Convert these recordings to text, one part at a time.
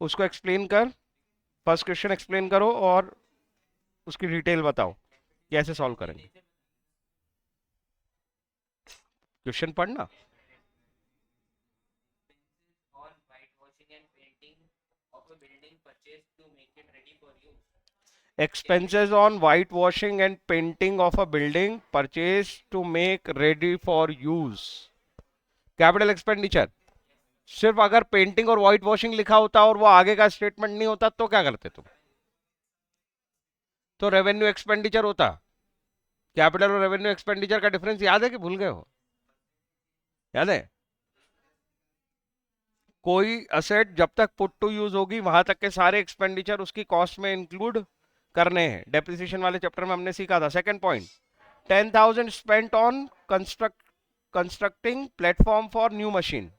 उसको एक्सप्लेन कर, first question explain करो और उसकी डिटेल बताओ कैसे सॉल्व करेंगे। क्वेश्चन पढ़ना। Expenses on whitewashing and painting of a building purchased to make ready for use. Capital expenditure. सिर्फ अगर पेंटिंग और व्हाइट वॉशिंग लिखा होता और वो आगे का स्टेटमेंट नहीं होता तो क्या करते तुम? तो रेवेन्यू एक्सपेंडिचर होता। कैपिटल और रेवेन्यू एक्सपेंडिचर का डिफरेंस याद है कि भूल गए हो? याद है? कोई असेट जब तक पुट टू यूज होगी वहां तक के सारे एक्सपेंडिचर उसकी कॉस्ट में इंक्लूड करने हैं। डेप्रिसिएशन वाले चैप्टर में हमने सीखा था। Second point, 10,000 spent on constructing platform for new machine.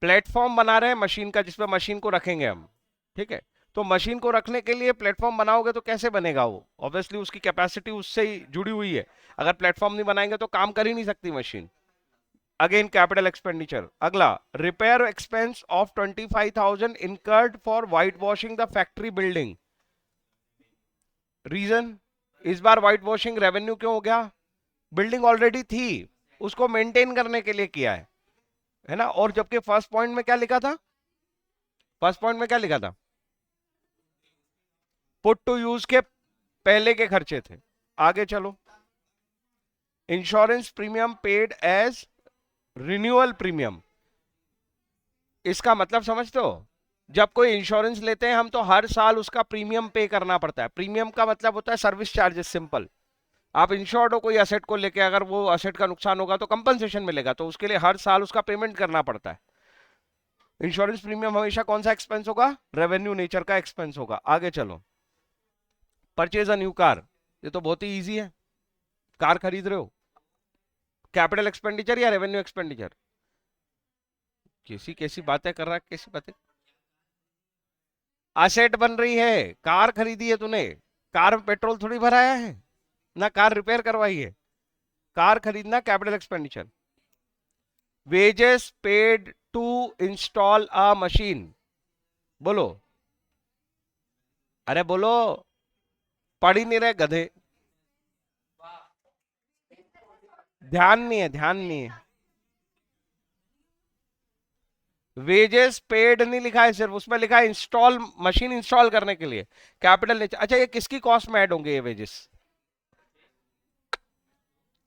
Platform बना रहे हैं मशीन का जिसपे मशीन को रखेंगे हम, ठीक है? तो मशीन को रखने के लिए प्लेटफॉर्म बनाओगे तो कैसे बनेगा वो? ऑब्वियसली उसकी कैपेसिटी उससे ही जुड़ी हुई है। अगर प्लेटफॉर्म नहीं बनाएंगे तो काम कर ही नहीं सकती मशीन। Again capital expenditure. अगला, repair expense of 25,000 incurred for white washing the factory building. Reason, इस बार व्हाइट वॉशिंग रेवेन्यू क्यों हो गया? बिल्डिंग ऑलरेडी थी, उसको मेंटेन करने के लिए किया है ना? और जबकि फर्स्ट पॉइंट में क्या लिखा था? फर्स्ट पॉइंट में क्या लिखा था? पुट टू यूज के पहले के खर्चे थे। आगे चलो, insurance premium paid as renewal premium. इसका मतलब समझते हो? जब कोई इंश्योरेंस लेते हैं हम तो हर साल उसका प्रीमियम पे करना पड़ता है। प्रीमियम का मतलब होता है सर्विस चार्जेस, सिंपल। आप इंश्योर्ड हो कोई असेट को लेके, अगर वो असेट का नुकसान होगा तो कंपनसेशन मिलेगा, तो उसके लिए हर साल उसका पेमेंट करना पड़ता है। इंश्योरेंस प्रीमियम हमेशा कौन सा एक्सपेंस होगा? रेवेन्यू नेचर का एक्सपेंस होगा। आगे चलो, परचेज अ न्यू कार। ये तो बहुत ही इजी है। कार खरीद रहे हो, कैपिटल एक्सपेंडिचर या रेवेन्यू एक्सपेंडिचर? कैसी कैसी बातें कर रहा है, कैसी बातें? असेट बन रही है, कार खरीदी है तूने, कार में पेट्रोल थोड़ी भराया है, ना कार रिपेयर करवाई है। कार खरीदना capital expenditure. Wages paid to install a machine. बोलो, अरे बोलो, पढ़ ही नहीं रहे गधे। ध्यान नहीं है, ध्यान नहीं है। वेजेस पेड नहीं लिखा है, सिर्फ उसमें लिखा है इंस्टॉल, मशीन इंस्टॉल करने के लिए। Capital nature. अच्छा, ये किसकी कॉस्ट में ऐड होंगे ये वेजेस?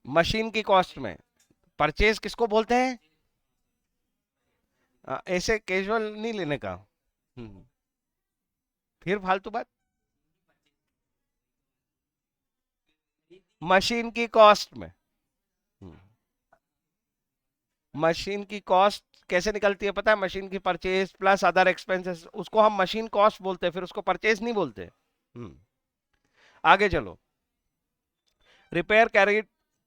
मशीन की कॉस्ट में। परचेज किसको बोलते हैं? ऐसे कैजुअल नहीं लेने का। हम्म, फिर फालतू बात। मशीन की कॉस्ट में। हम्म, मशीन की कॉस्ट कैसे निकलती है पता है? मशीन की परचेज प्लस अदर एक्सपेंसेस, उसको हम मशीन कॉस्ट बोलते हैं, फिर उसको परचेज नहीं बोलते। हम्म, आगे चलो, repair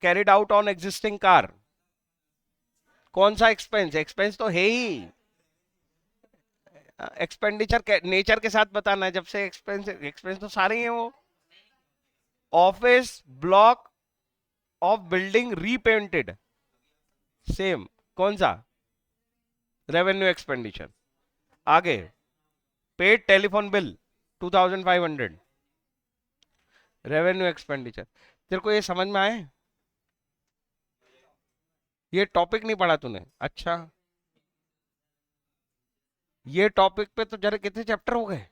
carried out on existing car. कौन सा एक्सपेंस? एक्सपेंस तो है ही। एक्सपेंडिचर नेचर के साथ बताना है, जब से एक्सपेंस, एक्सपेंस तो सारे ही हैं वो। Office block of building repainted, same. कौन सा? Revenue expenditure. आगे, paid telephone bill 2,500, revenue expenditure. तेरे को ये समझ में आए? ये टॉपिक नहीं पढ़ा तूने? अच्छा, ये टॉपिक पे तो जरा कितने चैप्टर हो गए?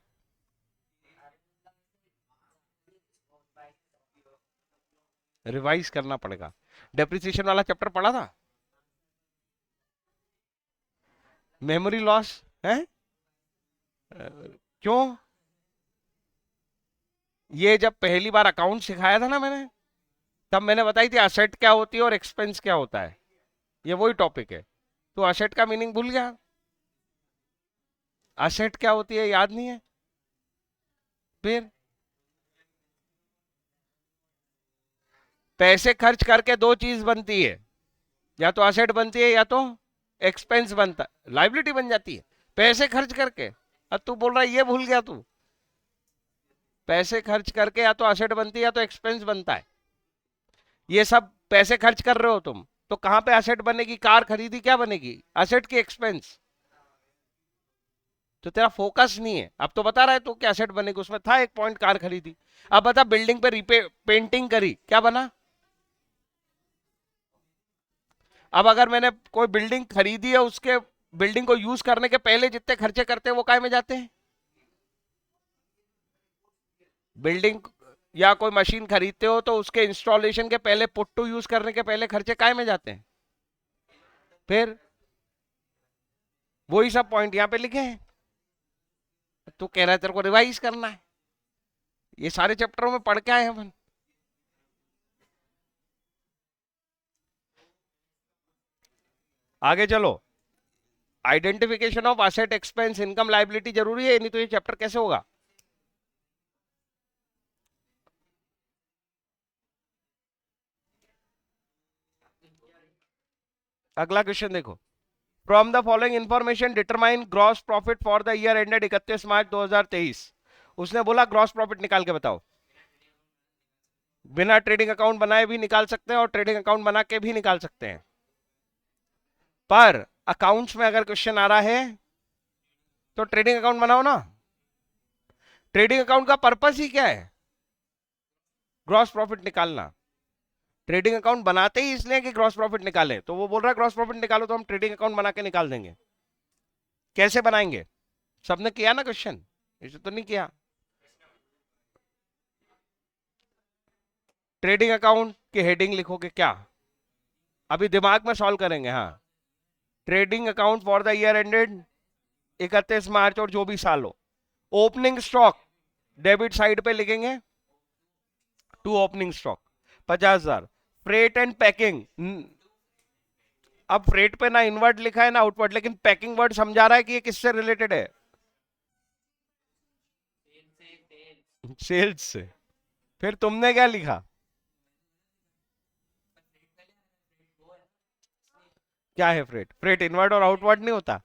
रिवाइज करना पड़ेगा। डेप्रिसिएशन वाला चैप्टर पढ़ा था? मेमोरी लॉस है? क्यों? ये जब पहली बार अकाउंट सिखाया था ना मैंने, तब मैंने बताई थी असेट क्या होती है और एक्सपेंस क्या होता है। ये वही टॉपिक है। तो असेट का मीनिंग भूल गया? असेट क्या होती है याद नहीं है? फिर पैसे खर्च करके दो चीज बनती है, या तो असेट बनती है या तो एक्सपेंस बनता है, लाइबिलिटी बन जाती है पैसे खर्च करके। अब तू बोल रहा है ये भूल गया तू? पैसे खर्च करके या तो असेट बनती है या तो एक्सपेंस बनता है। ये सब पैसे खर्च कर रहे हो तुम, तो कहां पे असेट बनेगी? कार खरीदी, क्या बनेगी? असेट की एक्सपेंस। तो तेरा फोकस नहीं है। अब तो बता रहा है तो क्या एसेट बनेगी, उसमें था एक पॉइंट कार खरीदी। अब बता बिल्डिंग पे पेंटिंग करी, क्या बना? अब अगर मैंने कोई बिल्डिंग खरीदी है, उसके बिल्डिंग को यूज करने के पहले जितने खर्चे करते हैं वो काय में जाते हैं? बिल्डिंग या कोई मशीन खरीदते हो तो उसके इंस्टॉलेशन के पहले, पुट टू यूज करने के पहले खर्चे काय में जाते हैं? फिर वही सब पॉइंट यहां पे लिखे हैं। तू कह रहा है तेरे को रिवाइज करना है, ये सारे चैप्टरों में पढ़ के आए हैं अपन। आगे चलो। Identification of asset, expense, income, liability जरूरी है, नहीं तो ये चैप्टर कैसे होगा? अगला क्वेश्चन देखो। From the following information determine gross profit for the year ended 31 March 2023। उसने बोला ग्रॉस प्रॉफिट निकाल के बताओ। बिना ट्रेडिंग अकाउंट बनाए भी निकाल सकते हैं और ट्रेडिंग अकाउंट बना के भी निकाल सकते हैं, पर अकाउंट्स में अगर क्वेश्चन आ रहा है तो ट्रेडिंग अकाउंट बनाओ ना। ट्रेडिंग अकाउंट का पर्पस ही क्या है? ग्रॉस प्रॉफिट निकालना। ट्रेडिंग अकाउंट बनाते ही इसलिए कि ग्रॉस प्रॉफिट निकाले, तो वो बोल रहा है ग्रॉस प्रॉफिट निकालो, तो हम ट्रेडिंग अकाउंट बना के निकाल देंगे। कैसे बनाएंगे? सबने किया ना क्वेश्चन, इसे तो नहीं किया। ट्रेडिंग अकाउंट की हेडिंग लिखोगे क्या? अभी दिमाग में सॉल्व करेंगे। हाँ, trading account for the year ended 31 मार्च और जो भी साल हो। ओपनिंग स्टॉक डेबिट साइड पे लिखेंगे, to opening stock 50,000। Freight and packing, अब फ्रेट पे ना इनवर्ड लिखा है ना आउटवर्ड, लेकिन पैकिंग वर्ड समझा रहा है कि ये किससे रिलेटेड है? सेल्स से। फिर तुमने क्या लिखा? क्या है फ्रेट? फ्रेट इनवर्ड और आउटवर्ड नहीं होता?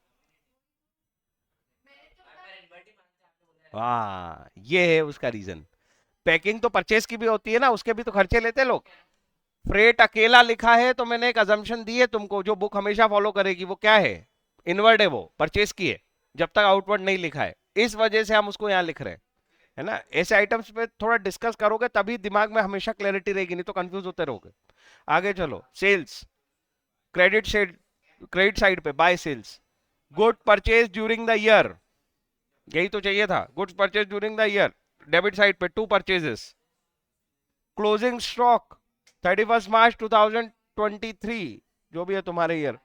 हाँ, ये है उसका रीजन। पैकिंग तो परचेज की भी होती है ना, उसके भी तो खर्चे लेते हैं लोग। फ्रेट अकेला लिखा है तो मैंने एक अजम्पशन दी है तुमको, जो बुक हमेशा फॉलो करेगी, वो क्या है? इनवर्ड है, वो परचेज की है, जब तक आउटवर्ड नहीं लिखा है। इस वजह से हम उसको यहां लिख रहे हैं, है ना। ऐसे आइटम्स पे थोड़ा डिस्कस करोगे तभी दिमाग में हमेशा क्लैरिटी रहेगी, नहीं तो कंफ्यूज होते रहोगे। आगे चलो। सेल्स, क्रेडिट से, क्रेडिट साइड पे bye sales. Good purchase during the year, यही तो चाहिए था, goods purchase during the year. Debit side पे to purchases. Closing stock 31 March 2023, जो भी है तुम्हारे year,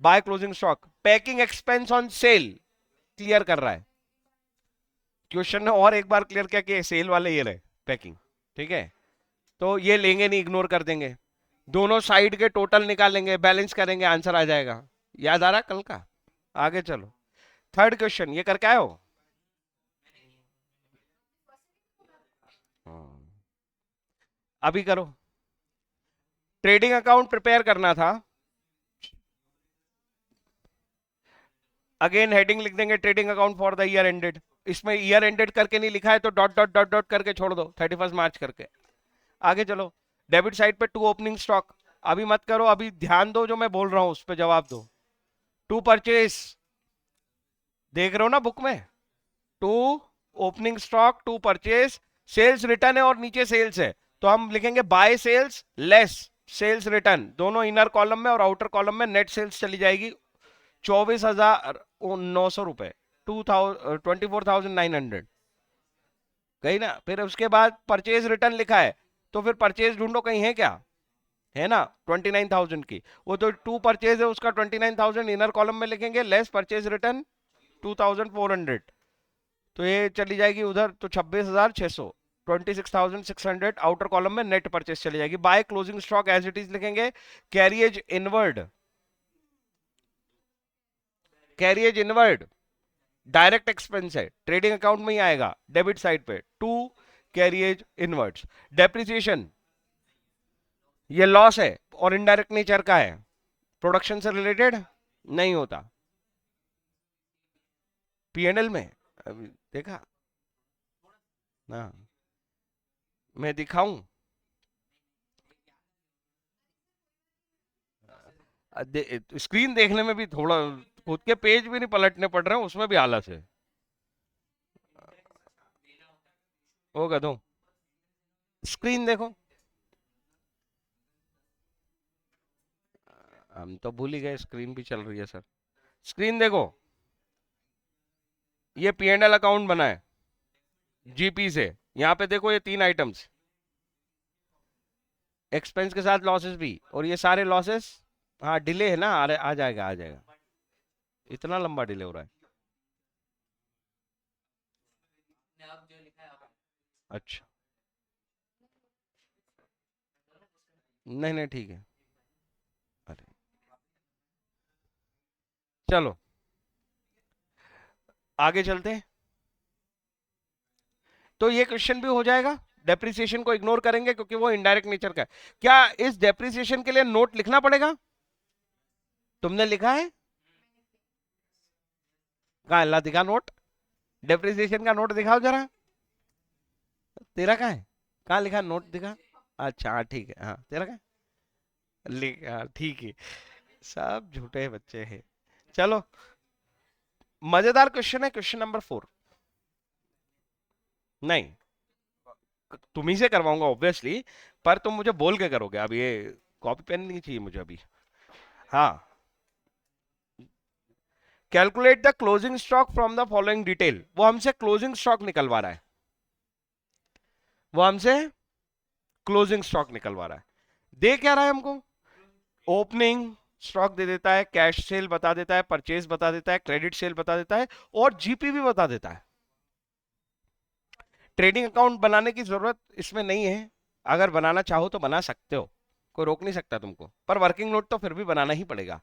by closing stock. Packing expense on sale, clear कर रहा है क्वेश्चन ने, और एक बार क्लियर किया कि सेल वाले ईयर है पैकिंग, ठीक है। तो ये लेंगे नहीं, इग्नोर कर देंगे। दोनों साइड के टोटल निकालेंगे, बैलेंस करेंगे, आंसर आ जाएगा। याद आ रहा कल का? आगे चलो। थर्ड क्वेश्चन, ये करके आए हो? हाँ। अभी करो। ट्रेडिंग अकाउंट प्रिपेयर करना था, अगेन हेडिंग लिख देंगे trading account for the year ended. इसमें ईयर एंडेड करके नहीं लिखा है तो डॉट डॉट डॉट डॉट करके छोड़ दो, 31 मार्च करके। आगे चलो। डेबिट साइड पे टू ओपनिंग स्टॉक, अभी मत करो, अभी ध्यान दो जो मैं बोल रहा हूं उस पर जवाब दो। टू परचेज, देख रहे हो ना बुक में, to opening stock, to purchase. Sales return है और नीचे सेल्स है, तो हम लिखेंगे by sales less sales return, दोनों इनर कॉलम में और आउटर कॉलम में नेट सेल्स चली जाएगी 24,900 रुपए, 24,900 गई ना। फिर उसके बाद परचेज रिटर्न लिखा है, तो फिर परचेज ढूंढो कहीं है क्या, है ना, 29,000 की। वो तो टू परचेज है, उसका 29,000 इनर कॉलम में लिखेंगे, लेस परचेज रिटर्न 2,400, तो ये चली जाएगी उधर, तो 26,600, 26,600 आउटर कॉलम में नेट परचेज चली जाएगी। By closing stock as it is लिखेंगे। Carriage inward, carriage inward direct expense है, ट्रेडिंग अकाउंट में ही आएगा डेबिट साइड पे, टू कैरिएज इनवर्ड्स। डेप्रिसिएशन, ये लॉस है और इनडायरेक्ट नेचर का है, प्रोडक्शन से रिलेटेड नहीं होता। पीएनएल में अभी देखा ना, मैं दिखाऊं? स्क्रीन देखने में भी थोड़ा, खुद के पेज भी नहीं पलटने पड़ रहे हैं, उसमें भी आलस है। होगा दो। स्क्रीन देखो, हम तो भूल ही गए, स्क्रीन भी चल रही है सर। स्क्रीन देखो, ये पी एंड एल अकाउंट बना है जीपी से। यहाँ पे देखो ये तीन आइटम्स, एक्सपेंस के साथ लॉसेस भी, और ये सारे लॉसेस। हाँ डिले है ना, आ जाएगा आ जाएगा। इतना लंबा डिले हो रहा है। अच्छा, नहीं नहीं ठीक है। अरे चलो आगे चलते हैं। तो ये क्वेश्चन भी हो जाएगा। डेप्रिसिएशन को इग्नोर करेंगे क्योंकि वो इनडायरेक्ट नेचर का है। क्या इस डेप्रिसिएशन के लिए नोट लिखना पड़ेगा? तुमने लिखा है? कहा अल्लाह दिखा नोट, डेप्रिसिएशन का नोट दिखाओ जरा। तेरा कहाँ है? कहाँ लिखा नोट दिखा? अच्छा हाँ ठीक है, हाँ तेरा कहाँ है? हाँ ठीक है। सब झूठे बच्चे हैं। चलो, मजेदार क्वेश्चन है, क्वेश्चन नंबर 4। नहीं, तुम ही से करवाऊंगा ऑब्वियसली, पर तुम मुझे बोल के करोगे। अब ये कॉपी पेन नहीं चाहिए मुझे अभी। हाँ, calculate the closing stock from the following detail. वो हमसे क्लोजिंग स्टॉक निकलवा रहा है, वो हमसे क्लोजिंग स्टॉक निकलवा रहा है। दे क्या रहा है हमको? ओपनिंग स्टॉक दे देता है, कैश सेल बता देता है, परचेज बता देता है, क्रेडिट सेल बता देता है, और जीपी भी बता देता है। ट्रेडिंग अकाउंट बनाने की जरूरत इसमें नहीं है। अगर बनाना चाहो तो बना सकते हो, कोई रोक नहीं सकता तुमको, पर वर्किंग नोट तो फिर भी बनाना ही पड़ेगा।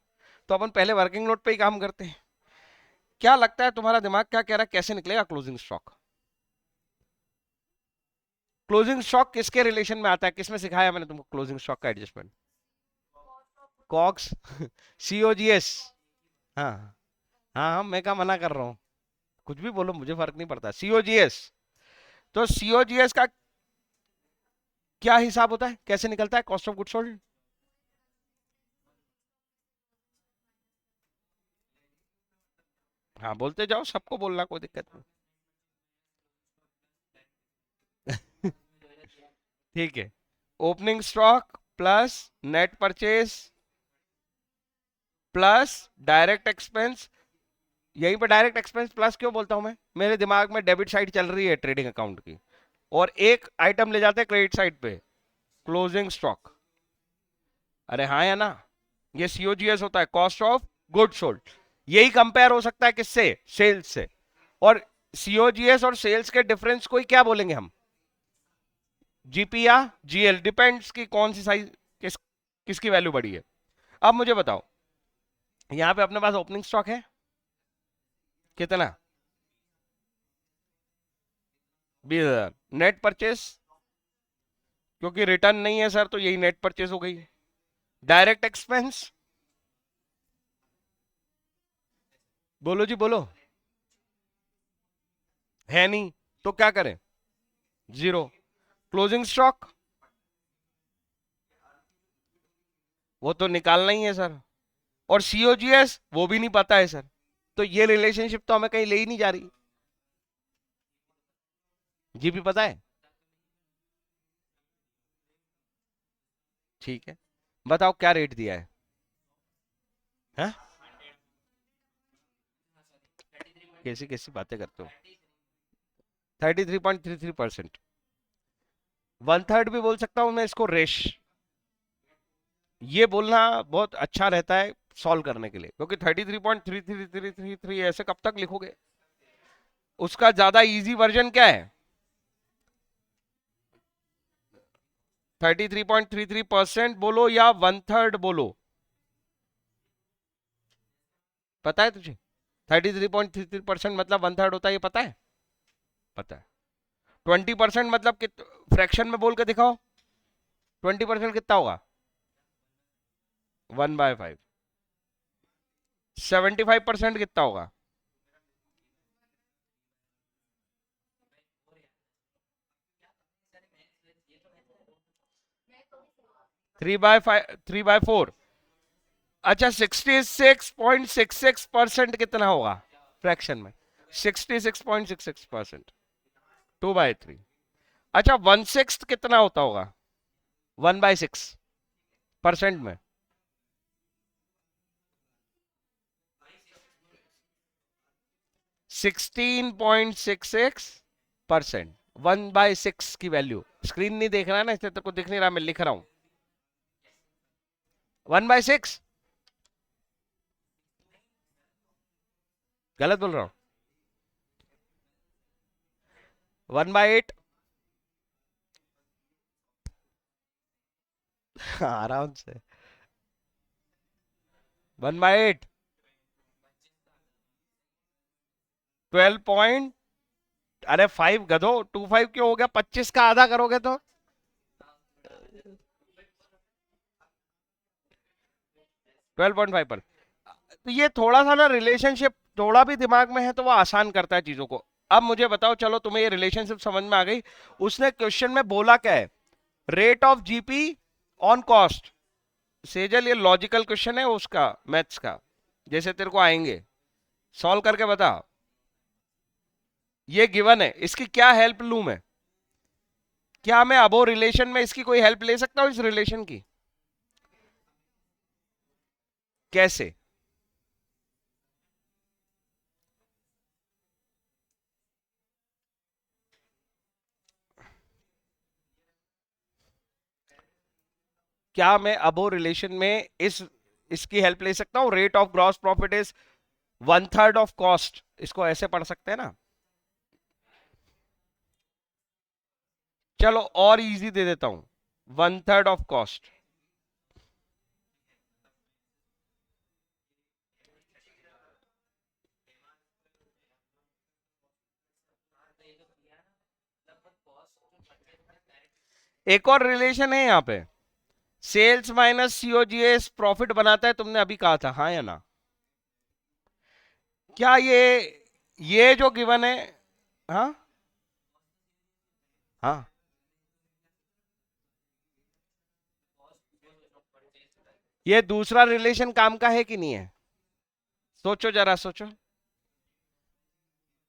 तो अपन पहले वर्किंग नोट पे ही काम करते हैं। क्या लगता है तुम्हारा दिमाग क्या कह रहा है, कैसे निकलेगा क्लोजिंग स्टॉक? क्लोजिंग स्टॉक किसके रिलेशन में आता है? किसमें सिखाया मैंने तुमको क्लोजिंग स्टॉक का एडजस्टमेंट? कॉक्स सीओजीएस। हाँ हाँ हाँ, मैं क्या मना कर रहा हूँ? कुछ भी बोलो, मुझे फर्क नहीं पड़ता। सीओजीएस। तो सीओजीएस का क्या हिसाब होता है, कैसे निकलता है कॉस्ट ऑफ गुड सोल्ड? हाँ बोलते जाओ, सबको बोलना, कोई दिक्कत नहीं। ठीक है, opening stock plus net purchase plus direct expense. यहीं पर डायरेक्ट एक्सपेंस प्लस क्यों बोलता हूं मैं? मेरे दिमाग में डेबिट साइड चल रही है ट्रेडिंग अकाउंट की, और एक आइटम ले जाते हैं क्रेडिट साइड पे, क्लोजिंग स्टॉक। अरे हाँ या ना? ये सीओजीएस होता है, कॉस्ट ऑफ गुड सोल्ड। यही कंपेयर हो सकता है किससे? सेल्स से। और सीओजीएस और सेल्स के डिफरेंस को ही क्या बोलेंगे हम? जीपी या जीएल, डिपेंड्स की कौन सी साइज, किसकी वैल्यू बड़ी है। अब मुझे बताओ, यहां पे अपने पास ओपनिंग स्टॉक है कितना? 20,000। नेट परचेस, क्योंकि रिटर्न नहीं है सर तो यही नेट परचेस हो गई। डायरेक्ट एक्सपेंस, बोलो जी बोलो। है नहीं, तो क्या करें? जीरो। क्लोजिंग स्टॉक, वो तो निकालना ही है सर। और सीओजीएस वो भी नहीं पता है सर। तो ये रिलेशनशिप तो हमें कहीं ले ही नहीं जा रही। जीपी पता है? ठीक है, बताओ क्या रेट दिया है? हाँ? कैसी कैसी बातें करते हो? 33.33%। 1/3 भी बोल सकता हूं मैं इसको, रेश। ये बोलना बहुत अच्छा रहता है सॉल्व करने के लिए, क्योंकि 33.33333 ऐसे कब तक लिखोगे? उसका ज्यादा इजी वर्जन क्या है? 33.33% बोलो या 1/3 बोलो। पता है तुझे 33.33% मतलब 1/3 होता है, ये पता है? पता है। 20% मतलब फ्रैक्शन में बोल के दिखाओ। 20% कितना होगा? 1/5। 75% कितना होगा? 3/5, 3/4। अच्छा, 66.66% कितना होगा फ्रैक्शन में? 66.66%। 2/3। अच्छा 1/6 कितना होता होगा 1/6 % में? 16.66%। 1/6 की वैल्यू, स्क्रीन नहीं देख रहा है ना इसलिए तेरे को दिख नहीं रहा, मैं लिख रहा हूं 1/6। गलत बोल रहा हूं? 1/8। आराम से। 1/8। 12 अरे 5 गधो, 25 क्यों हो गया? 25 का आधा करोगे तो 12.5 पर। तो ये थोड़ा सा ना रिलेशनशिप थोड़ा भी दिमाग में है तो वो आसान करता है चीजों को। अब मुझे बताओ, चलो तुम्हें ये रिलेशनशिप समझ में आ गई। उसने क्वेश्चन में बोला क्या है? Rate of GP on cost. Sejal ये लॉजिकल क्वेश्चन है उसका, मैथ्स का, जैसे तेरे को आएंगे। सॉल्व करके बता। ये गिवन है, इसकी क्या हेल्प लूं मैं? क्या मैं अबो रिलेशन में इसकी कोई हेल्प ले सकता हूं इस रिलेशन की? कैसे? क्या मैं अबो रिलेशन में इसकी हेल्प ले सकता हूं? Rate of gross profit is 1/3 of cost, इसको ऐसे पढ़ सकते हैं ना? चलो और इजी दे देता हूं, 1/3 ऑफ कॉस्ट। एक और रिलेशन है यहाँ पे, सेल्स माइनस सीओजीएस प्रॉफिट बनाता है, तुमने अभी कहा था, हाँ या ना? क्या ये जो गिवन है? हाँ हाँ। ये दूसरा रिलेशन काम का है कि नहीं है? सोचो जरा सोचो।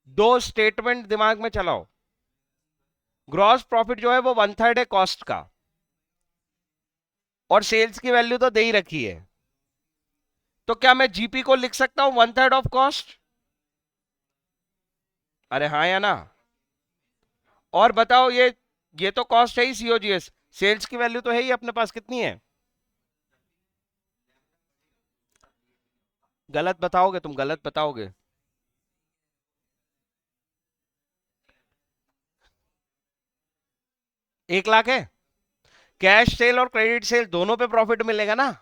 दो स्टेटमेंट दिमाग में चलाओ। ग्रॉस प्रॉफिट जो है वो 1/3 है कॉस्ट का, और सेल्स की वैल्यू तो दे ही रखी है। तो क्या मैं जीपी को लिख सकता हूं 1/3 ऑफ कॉस्ट? अरे हाँ या ना? और बताओ, ये तो कॉस्ट है ही सीओजीएस, सेल्स की वैल्यू तो है ही अपने पास, कितनी है? गलत बताओगे तुम, गलत बताओगे। 1 लाख है। कैश सेल और क्रेडिट सेल दोनों पे प्रॉफिट मिलेगा ना?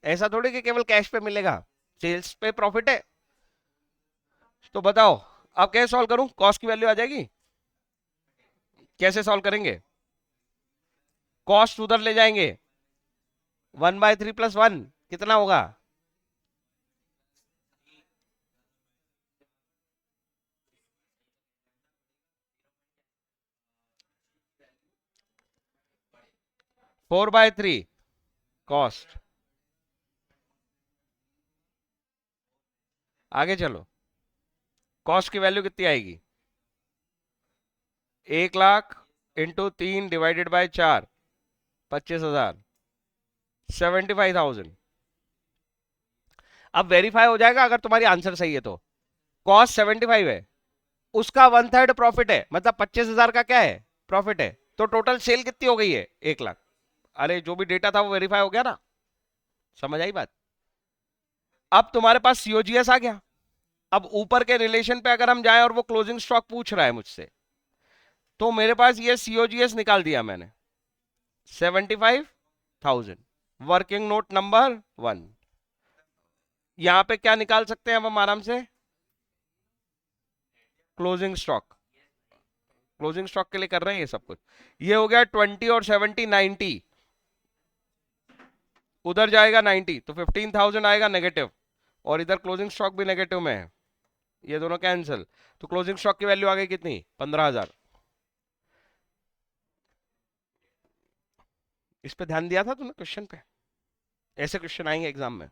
ऐसा थोड़ी कि केवल कैश पे मिलेगा, सेल्स पे प्रॉफिट है। तो बताओ, अब कैसे सॉल्व करूं? कॉस्ट की वैल्यू आ जाएगी। कैसे सॉल्व करेंगे? कॉस्ट उधर ले जाएंगे, 1/3 + 1 कितना होगा? 4/3 कॉस्ट। आगे चलो, कॉस्ट की वैल्यू कितनी आएगी? 1 लाख इंटू 3 / 4, 25,000, 75,000। अब वेरीफाई हो जाएगा अगर तुम्हारी आंसर सही है तो। कॉस्ट 75 है, उसका 1/3 प्रॉफिट है, मतलब 25,000 का क्या है? प्रॉफिट है। तो टोटल सेल कितनी हो गई है? 1 लाख। अरे जो भी डेटा था वो वेरीफाई हो गया ना? समझ आई बात? अब तुम्हारे पास सीओजीएस आ गया। अब ऊपर के रिलेशन पे अगर हम जाएं और वो क्लोजिंग स्टॉक पूछ रहा है मुझसे, तो मेरे पास ये सीओजीएस निकाल दिया मैंने, 75,000। Working note number 1। यहां पे क्या निकाल सकते हैं अब हम आराम से? Closing stock. क्लोजिंग स्टॉक के लिए कर रहे हैं ये सब कुछ। ये हो गया 20 और 70 90, उधर जाएगा 90, तो 15,000 आएगा नेगेटिव, और इधर क्लोजिंग स्टॉक भी नेगेटिव में है, ये दोनों कैंसिल। तो क्लोजिंग स्टॉक की वैल्यू आ गई कितनी? 15,000। इस पे ध्यान दिया था तूने क्वेश्चन पे? ऐसे क्वेश्चन आएंगे एग्जाम में।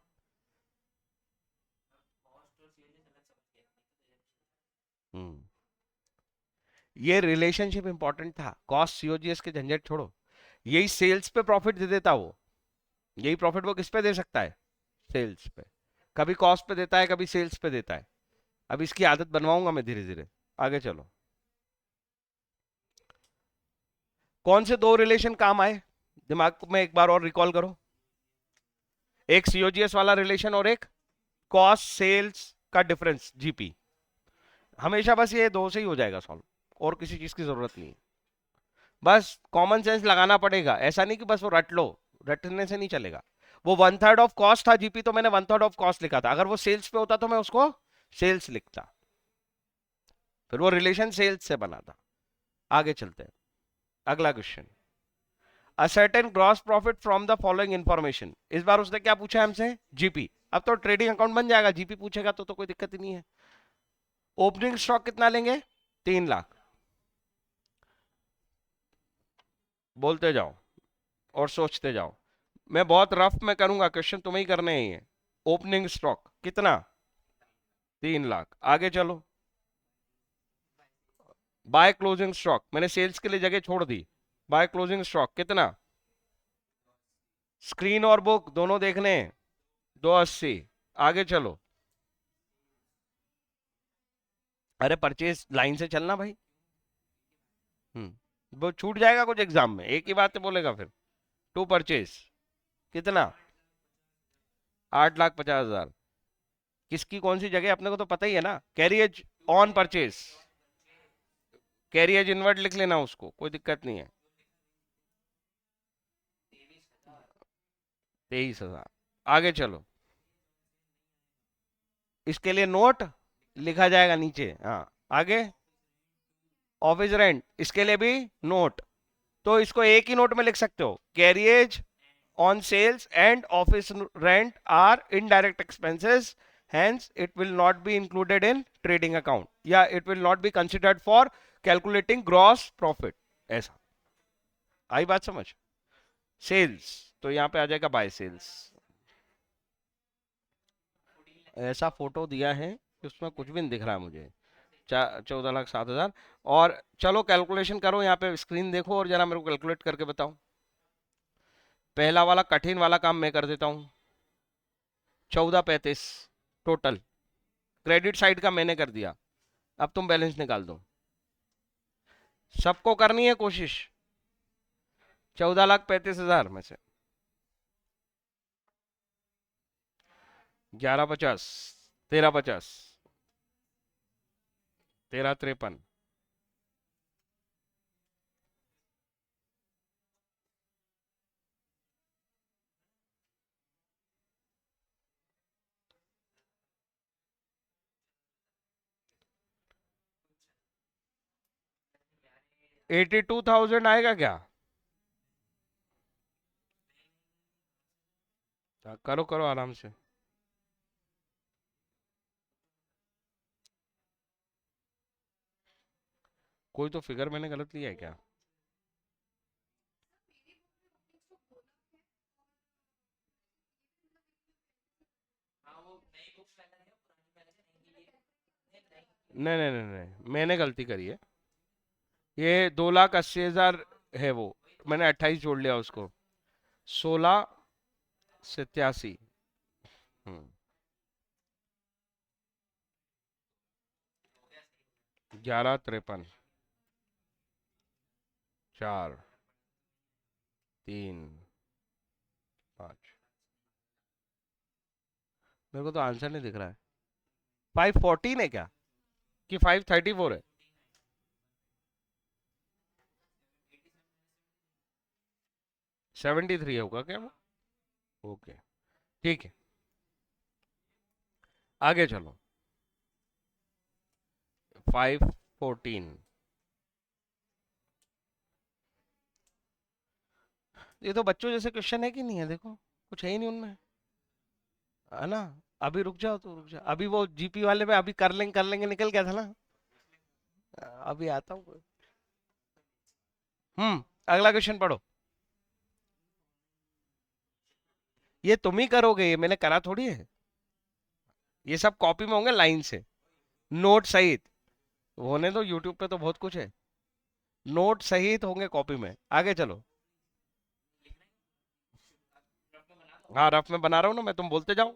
हम्म। ये रिलेशनशिप इंपॉर्टेंट था, कॉस्ट सीओजीएस के झंझट छोड़ो, यही सेल्स पे प्रॉफिट दे देता वो, यही प्रॉफिट वो किस पे दे सकता है, सेल्स पे। कभी कॉस्ट पे देता है, कभी सेल्स पे देता है। अब इसकी आदत बनवाऊंगा मैं धीरे धीरे। आगे चलो, कौन से दो रिलेशन काम आए, दिमाग में एक बार और रिकॉल करो। एक सीओजीएस वाला रिलेशन और एक कॉस्ट सेल्स का डिफरेंस जीपी। हमेशा बस ये दो से ही हो जाएगा सॉल्व, और किसी चीज की जरूरत नहीं है। बस कॉमन सेंस लगाना पड़ेगा, ऐसा नहीं कि बस वो रट लो, रटने से नहीं चलेगा। वो 1/3 ऑफ कॉस्ट था जीपी, तो मैंने 1/3 ऑफ कॉस्ट लिखा था। अगर वो सेल्स पे होता तो मैं उसको सेल्स लिखता, फिर वो रिलेशन सेल्स से बना था। आगे चलते हैं, अगला question. A certain gross profit from the following information. इस बार उसने क्या पूछा हमसे, जीपी। अब तो ट्रेडिंग अकाउंट बन जाएगा, जीपी पूछेगा तो कोई दिक्कत ही नहीं है। ओपनिंग स्टॉक कितना लेंगे, 3 लाख। बोलते जाओ और सोचते जाओ, मैं बहुत रफ में करूंगा, क्वेश्चन तुम्हें ही करने ही है। ओपनिंग स्टॉक कितना, 3 लाख। आगे चलो, बाय क्लोजिंग स्टॉक, मैंने सेल्स के लिए जगह छोड़ दी। बाय क्लोजिंग स्टॉक कितना, स्क्रीन और बुक दोनों देखने हैं, 280। आगे चलो, अरे परचेज लाइन से चलना भाई। वो छूट जाएगा कुछ एग्जाम में, एक ही बात बोलेगा फिर। टू परचेज कितना, 8,50,000। किसकी कौन सी जगह अपने को तो पता ही है ना, carriage on purchase, carriage inward लिख लेना उसको, कोई दिक्कत नहीं है। 23,000। आगे चलो, इसके लिए नोट लिखा जाएगा नीचे। हाँ, आगे ऑफिस रेंट, इसके लिए भी नोट। तो इसको एक ही नोट में लिख सकते हो, carriage on sales and office rent are indirect expenses, hence it will not be included in trading account, या it will not be considered for calculating gross profit। ऐसा आई बात समझ। सेल्स तो यहां पे आ जाएगा बाय सेल्स। ऐसा फोटो दिया है कि उसमें कुछ भी नहीं दिख रहा है मुझे। 14,07,000। और चलो कैलकुलेशन करो, यहाँ पे स्क्रीन देखो और जरा मेरे को कैलकुलेट करके बताओ। पहला वाला कठिन वाला काम मैं कर देता हूं। 14,35 टोटल, क्रेडिट साइड का मैंने कर दिया। अब तुम बैलेंस निकाल दो, सबको करनी है कोशिश। 14,35,000 में से 11,50, 13,50, 13,53, 82,000 आएगा क्या? करो करो आराम से। कोई तो फिगर मैंने गलत लिया है क्या? नहीं नहीं नहीं नहीं, मैंने गलती करी है। ये 2,80,000 है वो, मैंने 28 जोड़ लिया उसको। 16,87। 11,53, 4, 3, 5। मेरे को तो आंसर नहीं दिख रहा है। 514 है क्या, कि 534 है? 73 होगा क्या वो? ओके, ठीक है। आगे चलो, 514। ये तो बच्चों जैसे क्वेश्चन है कि नहीं है, देखो कुछ है ही नहीं उनमें, है ना। अभी रुक जाओ तो रुक जाओ, अभी वो जीपी वाले में अभी कर लेंगे निकल गया था ना। अभी आता हूँ। अगला क्वेश्चन पढ़ो। ये तुम ही करोगे, ये मैंने करा थोड़ी है। ये सब कॉपी में होंगे लाइन से, नोट सहित। होने दो, यूट्यूब पे तो बहुत कुछ है। नोट सहित होंगे कॉपी में। आगे चलो। हाँ रफ में बना रहा हूँ ना मैं, तुम बोलते जाओ।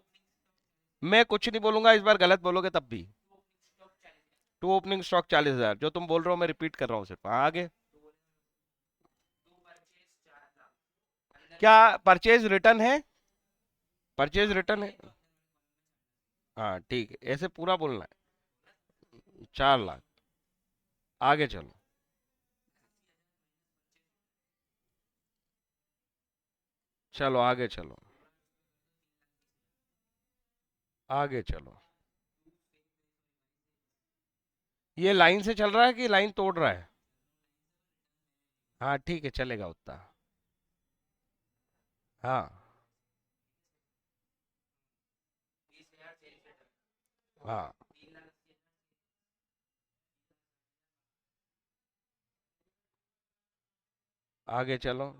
मैं कुछ नहीं बोलूंगा इस बार, गलत बोलोगे तब भी। टू ओपनिंग स्टॉक 40,000, जो तुम बोल रहे हो मैं रिपीट कर रहा हूँ सिर्फ। हाँ, आगे। क्या परचेज रिटर्न है? परचेज रिटर्न है। हाँ ठीक है, ऐसे पूरा बोलना है। 4 लाख। आगे चलो। चलो आगे चलो। आगे चलो। ये लाइन से चल रहा है कि लाइन तोड़ रहा है? हाँ ठीक है, चलेगा उतना। हाँ। हाँ। आगे चलो।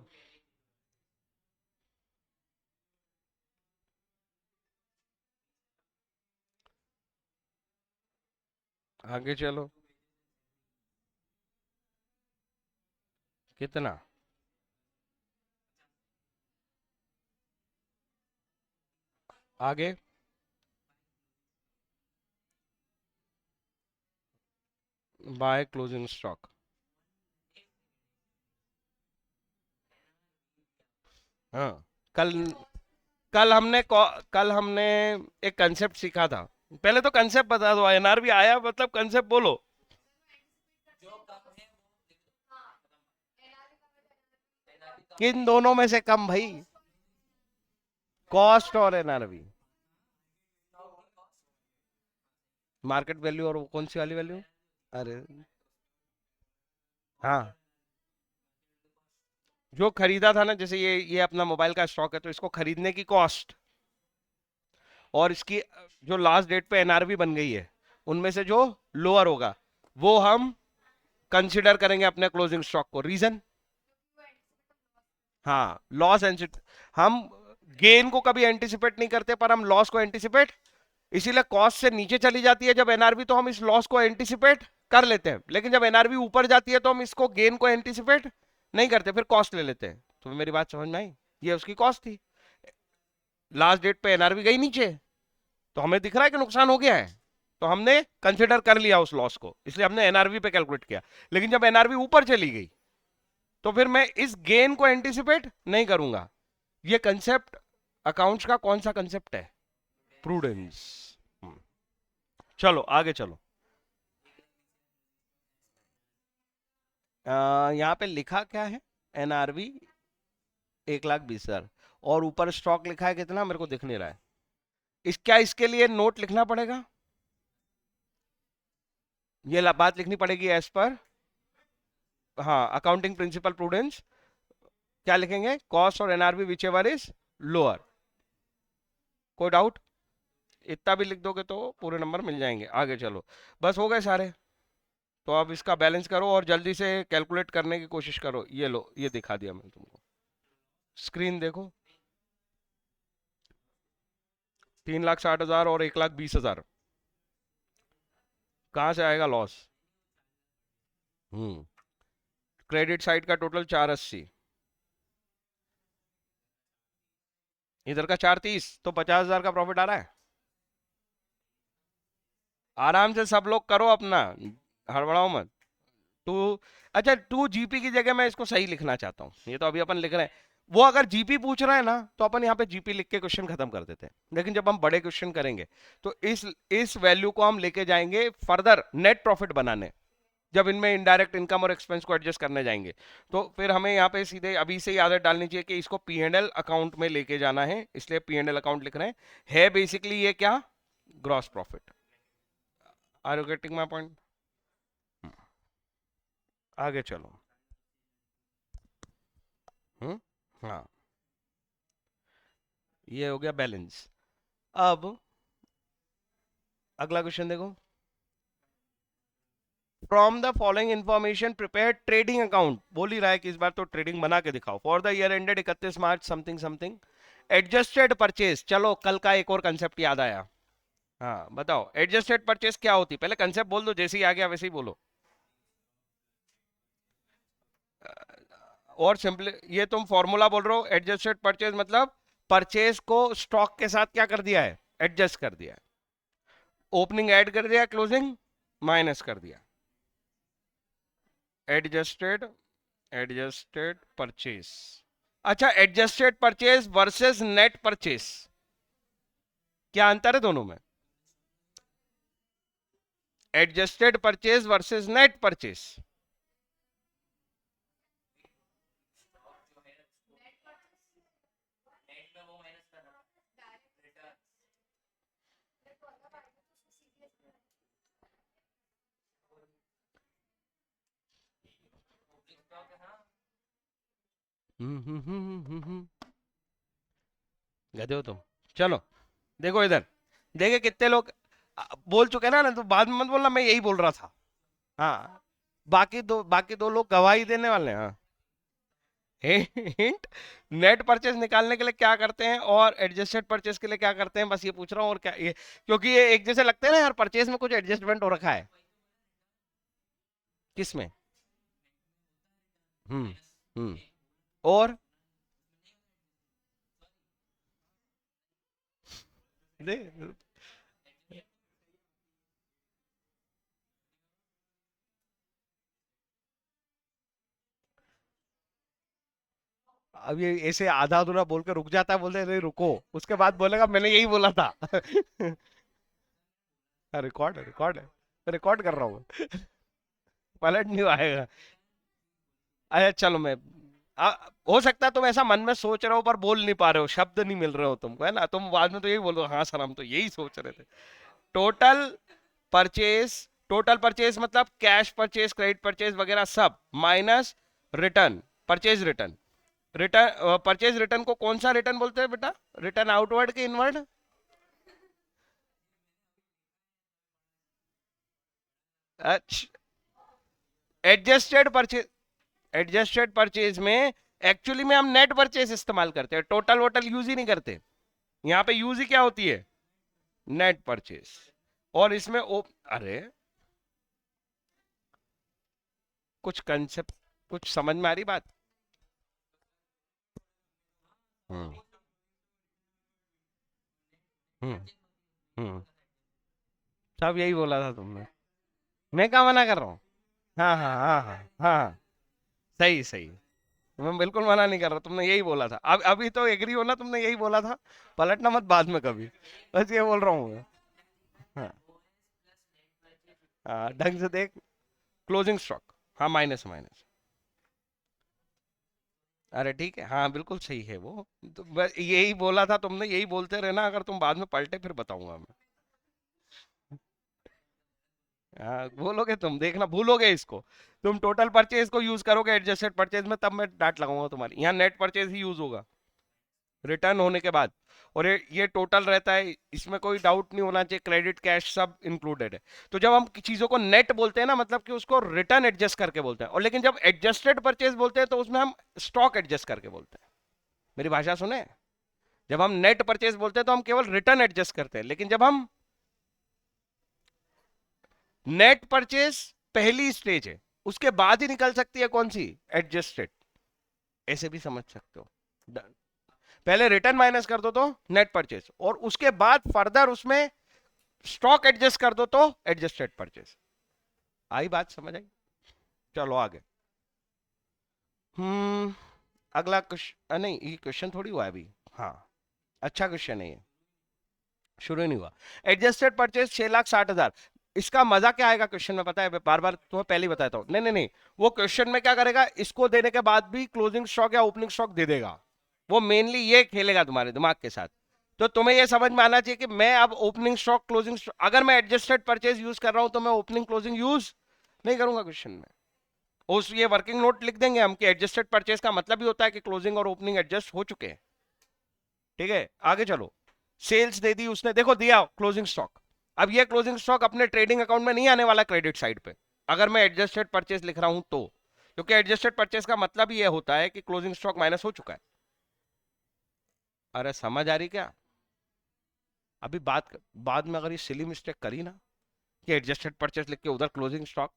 आगे चलो। कितना? आगे। Bye closing stock. हाँ। कल कल हमने एक कंसेप्ट सीखा था। पहले तो कंसेप्ट बता दो, एनआरबी आया मतलब कंसेप्ट बोलो। किन दोनों में से कम भाई? कॉस्ट और एनआरबी। मार्केट वैल्यू और वो कौन सी वाली वैल्यू? अरे। हाँ। जो खरीदा था ना, जैसे ये अपना मोबाइल का स्टॉक है तो इसको खरीदने की कॉस्ट, और इसकी जो लास्ट डेट पे एनआरबी बन गई है, उनमें से जो लोअर होगा वो हम कंसिडर करेंगे अपने क्लोजिंग स्टॉक को। रीजन? हाँ, लॉस एंड हम गेन को कभी एंटिसिपेट नहीं करते, पर हम लॉस को एंटिसिपेट, इसीलिए कॉस्ट से नीचे चली जाती है जब एनआरबी, तो हम इस लॉस को एंटिसिपेट कर लेते हैं, लेकिन जब एनआरबी ऊपर जाती है तो हम इसको गेन को एंटिसिपेट नहीं करते, फिर कॉस्ट ले लेते हैं। तो मेरी बात समझ में आई? ये उसकी कॉस्ट थी। लास्ट डेट पे एनआरबी गई नीचे, तो हमें दिख रहा है कि नुकसान हो गया है, तो हमने कंसिडर कर लिया उस लॉस को, इसलिए हमने एनआरबी पे कैलकुलेट किया। लेकिन जब एनआरबी ऊपर चली गई तो फिर मैं इस गेन को एंटिसिपेट नहीं करूंगा। ये कंसेप्ट अकाउंट्स का कौन सा कंसेप्ट है? प्रूडेंस। चलो आगे चलो। यहाँ पे लिखा क्या है? एनआरबी 1,20,000, और ऊपर स्टॉक लिखा है कितना, मेरे को दिख नहीं रहा है। क्या इसके लिए नोट लिखना पड़ेगा? ये बात लिखनी पड़ेगी एज पर, हाँ, अकाउंटिंग प्रिंसिपल प्रूडेंस। क्या लिखेंगे? कॉस्ट और NRB which ever is lower. कोई डाउट? इतना भी लिख दोगे तो पूरे नंबर मिल जाएंगे। आगे चलो। बस हो गए सारे। तो अब इसका बैलेंस करो और जल्दी से कैलकुलेट करने की कोशिश करो। ये लो, ये दिखा दिया मैंने तुमको। स्क्रीन देखो। 3,60,000 और 1,20,000, कहाँ से आएगा लॉस? हम्म। क्रेडिट साइड का टोटल 480, इधर का 430, तो 50,000 का प्रॉफिट आ रहा है। आराम से सब लोग करो अपना, हड़बड़ाओ मत। टू, अच्छा, 2 जीपी की जगह मैं इसको सही लिखना चाहता हूँ। ये तो अभी अपन लिख रहे हैं, वो अगर जीपी पूछ रहा है ना तो अपन यहाँ पे जीपी लिख के क्वेश्चन खत्म कर देते हैं। लेकिन जब हम बड़े क्वेश्चन करेंगे तो इस वैल्यू को हम लेके जाएंगे फर्दर नेट प्रॉफिट बनाने, जब इनमें इनडायरेक्ट इनकम और एक्सपेंस को एडजस्ट करने जाएंगे। तो फिर हमें यहाँ पे सीधे अभी से ही आदत डालनी चाहिए कि इसको पी एंड एल अकाउंट में लेके जाना है, इसलिए पी एंड एल अकाउंट लिख रहे हैं। है बेसिकली ये क्या? Gross profit. Are you getting my point? आगे चलो। हम्म। हाँ, ये हो गया बैलेंस। अब अगला क्वेश्चन देखो। From the following information prepare trading account, बोल ही रहा है कि इस बार तो ट्रेडिंग बना के दिखाओ, for the year ended 31 March something something. Adjusted purchase, चलो कल का एक और कंसेप्ट याद आया। हाँ बताओ, एडजस्टेड परचेज क्या होती? पहले कंसेप्ट बोल दो, जैसे ही आ गया वैसे ही बोलो। और सिंपली ये तुम फॉर्मूला बोल रहे हो, एडजस्टेड परचेज मतलब परचेज को स्टॉक के साथ क्या कर दिया है, एडजस्ट कर दिया है। ओपनिंग ऐड कर दिया, क्लोजिंग माइनस कर दिया। Adjusted adjusted purchase. अच्छा, adjusted purchase versus net purchase, क्या अंतर है दोनों में? Adjusted purchase versus net purchase. गधे हो तुम। चलो देखो इधर, देखे कितने लोग बोल चुके ना, तो बाद में मत बोलना मैं यही बोल रहा था। हाँ, बाकी दो लोग गवाही देने वाले हैं। हाँ, हिंट, नेट परचेज निकालने के लिए क्या करते हैं और एडजस्टेड परचेज के लिए क्या करते हैं, बस ये पूछ रहा हूँ। और क्या ये, क्योंकि ये एक जैसे लगते हैं ना यार, परचेज में कुछ एडजस्टमेंट हो रखा है। किसमें? हम्म। हम्म। और दे, अब ये ऐसे आधा अधूरा बोल के रुक जाता है, बोलते नहीं रुको, उसके बाद बोलेगा मैंने यही बोला था। रिकॉर्ड है, रिकॉर्ड है, रिकॉर्ड कर रहा हूँ। पलट नहीं आएगा। अच्छा चलो मैं, आ, हो सकता है तुम ऐसा मन में सोच रहे हो पर बोल नहीं पा रहे हो, शब्द नहीं मिल रहे हो तुमको, है ना? तुम बाद में तो यही बोलो, हाँ सर हम तो यही सोच रहे थे। टोटल परचेज, टोटल परचेज मतलब कैश परचेज, क्रेडिट परचेज वगैरह सब, minus return, purchase return. Return, purchase return को कौन सा रिटर्न बोलते हैं बेटा? रिटर्न आउटवर्ड के इनवर्ड? अच्छा, एडजस्टेड परचेज, एडजस्टेड परचेज में एक्चुअली में हम नेट परचेज इस्तेमाल करते हैं, टोटल वोटल यूज ही नहीं करते। यहाँ पे यूज ही क्या होती है, नेट परचेज। और इसमें अरे कुछ कंसेप्ट, कुछ समझ में आ रही बात? हम्म। हम्म। हम्म। सब यही बोला था तुमने, मैं क्या मना कर रहा हूँ? हाँ हाँ हाँ हाँ हाँ हाँ, सही सही, मैं बिल्कुल मना नहीं कर रहा, तुमने यही बोला था। अब अभी तो एग्री हो ना, तुमने यही बोला था, पलटना मत बाद में कभी, बस ये बोल रहा हूँ मैं। हाँ हाँ, ढंग से देख, क्लोजिंग स्टॉक, हाँ माइनस माइनस। अरे ठीक है, हाँ बिल्कुल सही है वो। तो बस यही बोला था तुमने, यही बोलते रहना, अगर तुम बाद में पलटे फिर बताऊंगा मैं। हाँ बोलोगे तुम, देखना भूलोगे इसको। तुम टोटल परचेज को यूज करोगे एडजस्टेड परचेज में, तब मैं डांट लगाऊंगा तुम्हारी। यहाँ नेट परचेज ही यूज होगा रिटर्न होने के बाद। और ये टोटल रहता है, इसमें कोई डाउट नहीं होना चाहिए, क्रेडिट कैश सब इंक्लूडेड है। तो जब हम चीजों को नेट बोलते हैं ना, मतलब कि उसको रिटर्न एडजस्ट करके बोलते हैं। और लेकिन जब एडजस्टेड परचेज बोलते हैं तो उसमें हम स्टॉक एडजस्ट करके बोलते हैं। मेरी भाषा सुने, जब हम नेट परचेज बोलते हैं तो हम केवल रिटर्न एडजस्ट करते हैं, लेकिन जब हम नेट परचेज पहली स्टेज है, उसके बाद ही निकल सकती है कौन सी, एडजस्टेड, ऐसे भी समझ सकते हो। पहले रिटर्न माइनस कर दो तो नेट परचेज, और उसके बाद फर्दर उसमें स्टॉक एडजस्ट कर दो तो एडजस्टेड परचेज। आई बात समझ आई? चलो आगे। हम्म। अगला क्वेश्चन, नहीं ये क्वेश्चन थोड़ी हुआ है अभी। हाँ, अच्छा क्वेश्चन है ये, शुरू नहीं हुआ। एडजस्टेड परचेज 6,60,000, इसका मजा क्या आएगा क्वेश्चन में, पता है? बार बार तुम्हें पहले ही बताता हूँ, नहीं नहीं नहीं, वो क्वेश्चन में क्या करेगा, इसको देने के बाद भी क्लोजिंग स्टॉक या ओपनिंग स्टॉक दे देगा। वो मेनली ये खेलेगा तुम्हारे दिमाग के साथ। तो तुम्हें ये समझ में आना चाहिए कि मैं अब ओपनिंग स्टॉक, क्लोजिंग स्टॉक, अगर मैं एडजस्टेड परचेज यूज कर रहा हूं तो मैं ओपनिंग क्लोजिंग यूज नहीं करूंगा क्वेश्चन में। उस ये वर्किंग नोट लिख देंगे हम कि एडजस्टेड परचेज का मतलब ही होता है कि क्लोजिंग और ओपनिंग एडजस्ट हो चुके हैं। ठीक है, आगे चलो। सेल्स दे दी उसने, देखो दिया क्लोजिंग स्टॉक। अब ये क्लोजिंग स्टॉक अपने ट्रेडिंग अकाउंट में नहीं आने वाला क्रेडिट साइड पे, अगर मैं एडजस्टेड परचेज लिख रहा हूं तो, क्योंकि एडजस्टेड परचेज का मतलब ही ये होता है कि क्लोजिंग स्टॉक माइनस हो चुका है। अरे समझ आ रही क्या? अभी बाद में अगर ये सिली मिस्टेक करी ना कि एडजस्टेड परचेज लिख के उधर क्लोजिंग स्टॉक,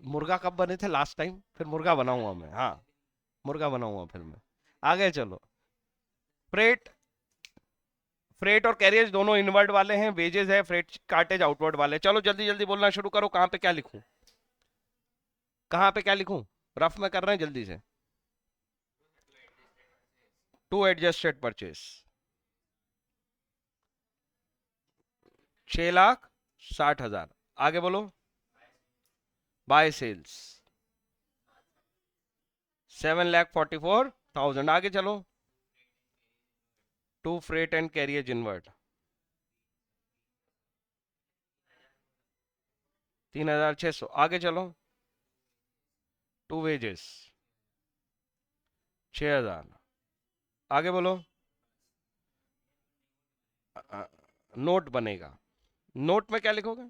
मुर्गा कब बने थे लास्ट टाइम, फिर मुर्गा बनाऊंगा मैं। हाँ, मुर्गा बनाऊंगा फिर मैं। आगे चलो। फ्रेट, फ्रेट और कैरियज दोनों इनवर्ड वाले हैं, वेजेस है, फ्रेट कार्टेज आउटवर्ड वाले। चलो जल्दी जल्दी बोलना शुरू करो, कहां पे क्या लिखूं, कहां पे क्या लिखूं, रफ में कर रहे हैं जल्दी से। To adjusted purchase, 6,60,000। आगे बोलो। By sales 7,44,000। आगे चलो। To freight and carriage inward 3,600। आगे चलो। To wages 6,000। आगे बोलो। नोट बनेगा, नोट में क्या लिखोगे?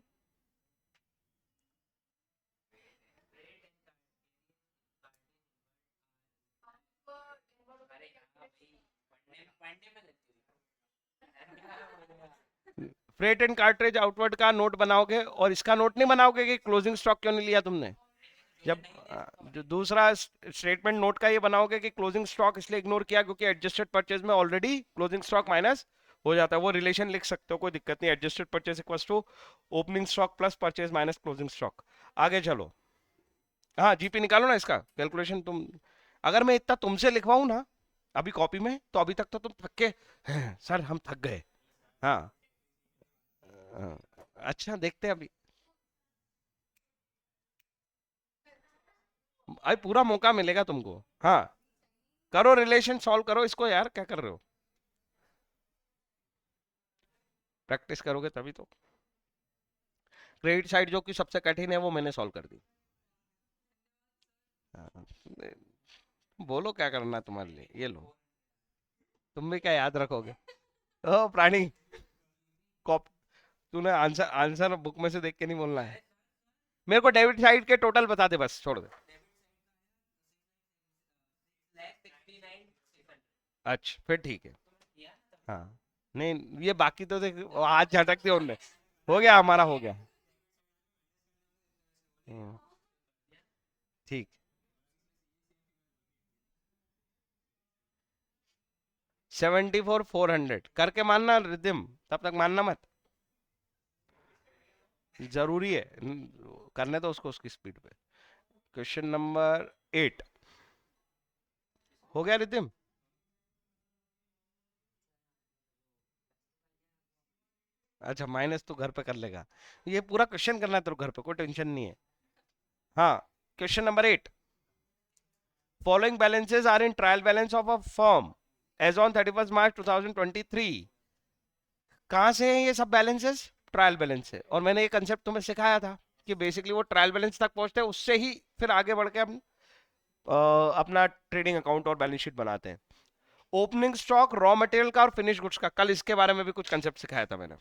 फ्रेट एंड कार्ट्रेज आउटवर्ड का नोट बनाओगे, और इसका नोट नहीं बनाओगे कि क्लोजिंग स्टॉक क्यों नहीं लिया तुमने? जब जो दूसरा स्टेटमेंट नोट का ये बनाओगे कि क्लोजिंग स्टॉक इसलिए इग्नोर किया क्योंकि एडजस्टेड परचेज में ऑलरेडी क्लोजिंग स्टॉक माइनस हो जाता है। वो रिलेशन लिख सकते हो, कोई दिक्कत नहीं। Adjusted purchase equals to opening stock plus purchase minus closing stock. आगे चलो। हाँ जीपी निकालो ना इसका कैलकुलेशन तुम। अगर मैं इतना तुमसे लिखवाऊं ना अभी कॉपी में, तो अभी तक तो तुम थक के "हैं, सर हम थक गए"। हाँ। हाँ, अच्छा देखते हैं अभी। अभी पूरा मौका मिलेगा तुमको। हाँ करो, रिलेशन सॉल्व करो इसको यार, क्या कर रहे हो? प्रैक्टिस करोगे तभी तो। क्रेडिट साइड जो कि सबसे कठिन है वो मैंने सॉल्व कर दी। हाँ, बोलो क्या करना है तुम्हारे लिए, ये लो। तुम भी क्या याद रखोगे? ओ प्राणी, कॉप तूने आंसर आंसर बुक में से देख के नहीं बोलना है। मेरे को डेबिट साइड के टोटल बता दे बस, छोड़ दे। अच्छा फिर ठीक है। हाँ नहीं ये बाकी तो देख आज झटक दिया उनने। हो गया हमारा, हो गया। हम्म, ठीक। 74,400 करके मानना रिदिम, तब तक मानना मत। जरूरी है करने तो उसको उसकी स्पीड पे। क्वेश्चन नंबर 8 हो गया रिदिम। अच्छा माइनस तो घर पे कर लेगा, ये पूरा क्वेश्चन करना है तेरे को घर पे, कोई टेंशन नहीं है। हाँ question number 8। Following balances are in trial balance of a firm as on 31 March 2023। कहाँ से है ये सब बैलेंसेस? ट्रायल बैलेंस से। और मैंने ये कंसेप्ट तुम्हें सिखाया था कि बेसिकली वो ट्रायल बैलेंस तक पहुंचते हैं, उससे ही फिर आगे बढ़ के हम अपना ट्रेडिंग अकाउंट और बैलेंस शीट बनाते हैं। ओपनिंग स्टॉक रॉ मटेरियल का और फिनिश गुड्स का, कल इसके बारे में भी कुछ कंसेप्ट सिखाया था मैंने।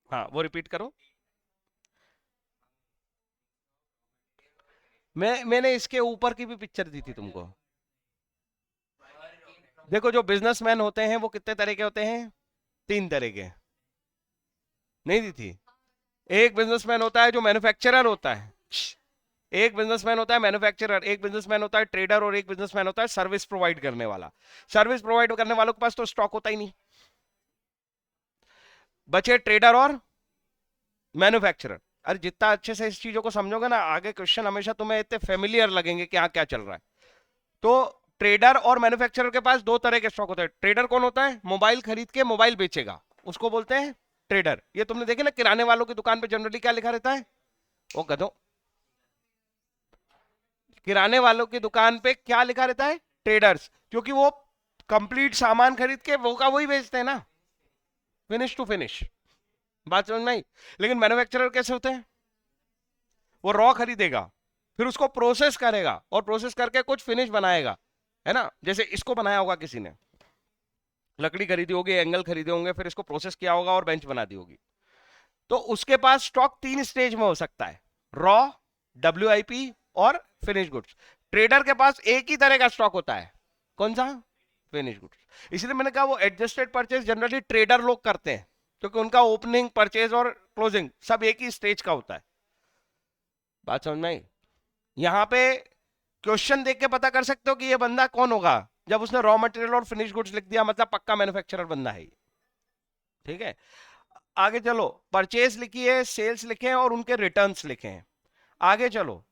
हाँ वो रिपीट करो। मैंने इसके ऊपर की भी पिक्चर दी थी तुमको। देखो जो बिजनेसमैन होते हैं वो कितने तरह के होते हैं? 3 तरह के। नहीं दी थी? एक बिजनेसमैन होता है जो मैन्युफैक्चरर होता है, एक बिजनेसमैन होता है मैन्युफैक्चरर, एक बिजनेसमैन होता है ट्रेडर, और एक बिजनेसमैन होता है सर्विस प्रोवाइड करने वाला। सर्विस प्रोवाइड करने वालों के पास तो स्टॉक होता ही नहीं। बचे ट्रेडर और मैन्युफैक्चरर। अरे जितना अच्छे से इस चीजों को समझोगे ना, आगे क्वेश्चन हमेशा तुम्हें इतने फेमिलियर लगेंगे कि हाँ क्या चल रहा है। तो ट्रेडर और मैन्युफैक्चरर के पास 2 तरह के स्टॉक होते हैं। ट्रेडर कौन होता है? मोबाइल खरीद के मोबाइल बेचेगा, उसको बोलते हैं ट्रेडर। ये तुमने देखे ना किराने वालों की दुकान पे जनरली क्या लिखा रहता है? वो गधों, किराने वालों की दुकान पे क्या लिखा रहता है? ट्रेडर्स, क्योंकि वो कंप्लीट सामान खरीद के वो का वही बेचते हैं ना, फिनिश टू फिनिश। बात समझ में आई? लेकिन मैन्युफैक्चरर कैसे होते हैं? वो रॉ खरीदेगा, फिर उसको प्रोसेस करेगा, और प्रोसेस करके कुछ फिनिश बनाएगा, है ना? जैसे इसको बनाया होगा किसी ने, लकड़ी खरीदी होगी, एंगल खरीदे होंगे, फिर इसको प्रोसेस किया होगा और बेंच बना दी होगी। तो उसके पास स्टॉक 3 स्टेज में हो सकता है, रॉ, WIP और फिनिश गुड्स। ट्रेडर के पास एक ही तरह का स्टॉक होता है, कौन सा? Finish goods. इसलिए मैंने कहा वो एडजस्टेड परचेज जनरली ट्रेडर लोग करते हैं, क्योंकि उनका ओपनिंग, परचेज और क्लोजिंग सब एक ही स्टेज का होता है। बात समझ में आई? यहां पे क्वेश्चन देख के पता कर सकते हो कि ये बंदा कौन होगा, जब उसने रॉ मटेरियल और फिनिश गुड्स लिख दिया, मतलब पक्का मैन्युफैक्चरर बंदा है ये। ठीक है, आगे चलो। परचेज लिखी है, सेल्स लिखे हैं और उनके रिटर्न्स लिखे हैं। आगे चलो,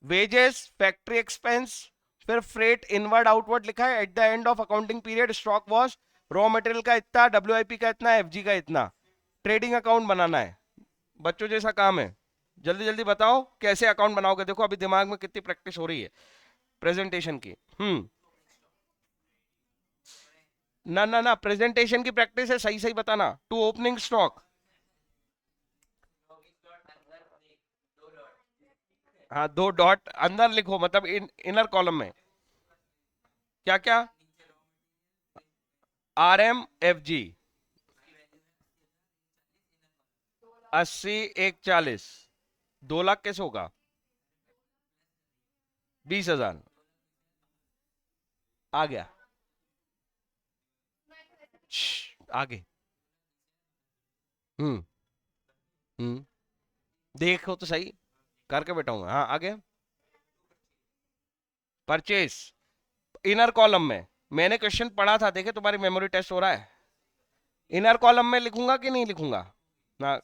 वेजेस, फैक्ट्री एक्सपेंस, फिर फ्रेट इनवर्ड आउटवर्ड लिखा है। At the end of accounting period stock was raw material का इतना, डब्ल्यूआईपी का इतना, एफजी का इतना। ट्रेडिंग अकाउंट बनाना है, बच्चों जैसा काम है। जल्दी जल्दी बताओ कैसे अकाउंट बनाओगे। देखो अभी दिमाग में कितनी प्रैक्टिस हो रही है प्रेजेंटेशन की। ना ना ना, प्रेजेंटेशन की प्रैक्टिस है, सही सही बताना। टू ओपनिंग स्टॉक, हाँ, दो डॉट अंदर लिखो, मतलब इनर कॉलम में। क्या क्या? R M F G, 80, 140, 2 lakh कैसे होगा? 20,000 आ गया। आगे। हम्म। हम्म। देखो तो सही, करके बैठा हूँ। हाँ, आगे। परचेस, इनर कॉलम में। मैंने क्वेश्चन पढ़ा था, देखे तुम्हारी मेमोरी टेस्ट हो रहा है। इनर कॉलम में लिखूंगा कि नहीं लिखूंगा ना?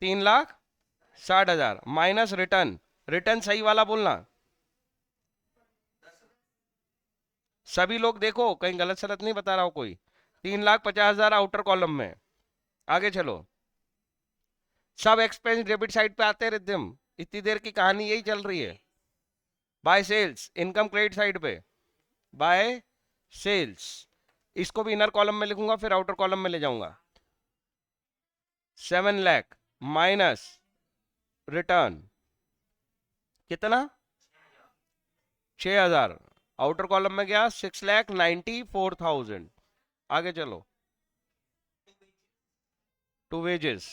3,60,000 माइनस रिटर्न। रिटर्न सही वाला बोलना। सभी लोग देखो, कहीं गलत सलत नहीं बता रहा हो कोई। 3,50,000 आउटर कॉलम में। आगे चलो, सब एक्सपेंस डेबिट साइड पे आते हैं रिद्धिम। इतनी देर की कहानी यही चल रही है। By sales, income credit side पे बाय सेल्स। इसको भी इनर कॉलम में लिखूंगा, फिर आउटर कॉलम में ले जाऊंगा। 7 लाख माइनस रिटर्न कितना? 6,000। आउटर कॉलम में गया 6,94,000। आगे चलो, टू वेजेस,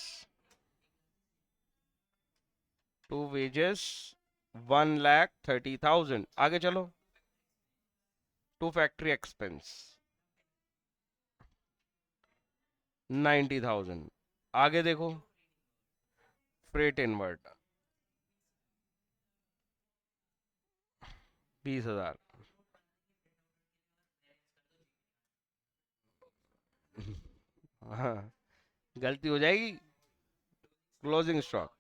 टू वेजेस 1,30,000। आगे चलो, टू फैक्ट्री एक्सपेंस 90,000। आगे देखो, फ्रेट इनवर्ट 20,000। हाँ, गलती हो जाएगी। Closing stock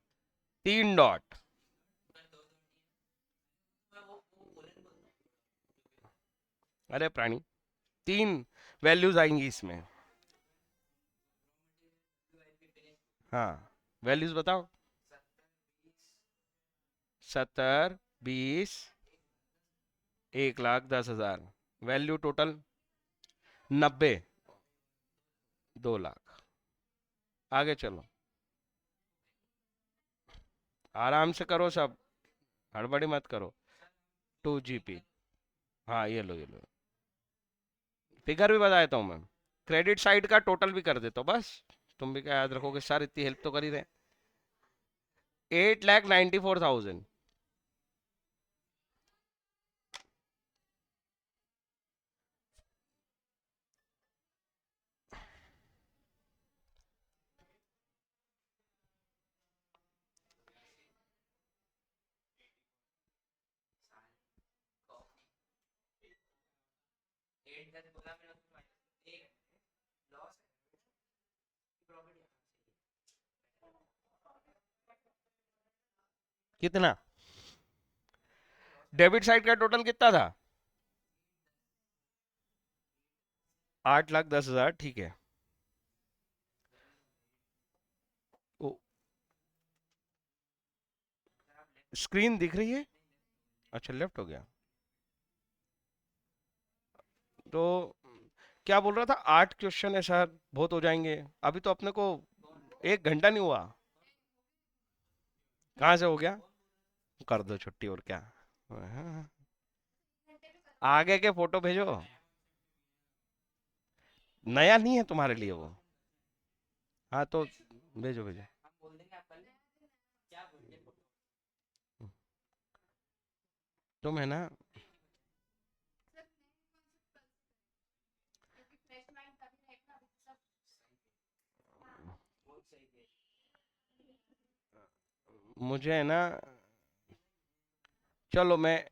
3 dot. अरे प्राणी, 3 वैल्यूज आएंगी इसमें। हाँ, वैल्यूज बताओ। 70, 20, 1,10,000। Value total 90, 2 lakh. आगे चलो, आराम से करो सब, हड़बड़ी मत करो। 2 GP, हाँ ये लो ये लो। फिगर भी बता देता हूँ मैं, क्रेडिट साइड का टोटल भी कर देता हूँ बस। तुम भी क्या याद रखोगे सर, इतनी हेल्प तो कर ही रहे। 8,94,000। कितना? डेबिट साइड का टोटल कितना था? 8,10,000, ठीक है। ओ, स्क्रीन दिख रही है? अच्छा, लेफ्ट हो गया तो। क्या बोल रहा था? 8 क्वेश्चन है सर, बहुत हो जाएंगे। अभी तो अपने को 1 घंटा नहीं हुआ। कहाँ से हो गया? कर दो छुट्टी, और क्या। हाँ, आगे के फोटो भेजो। नया नहीं है तुम्हारे लिए वो? हाँ तो भेजो भेजो। तुम है ना, मुझे है ना, चलो मैं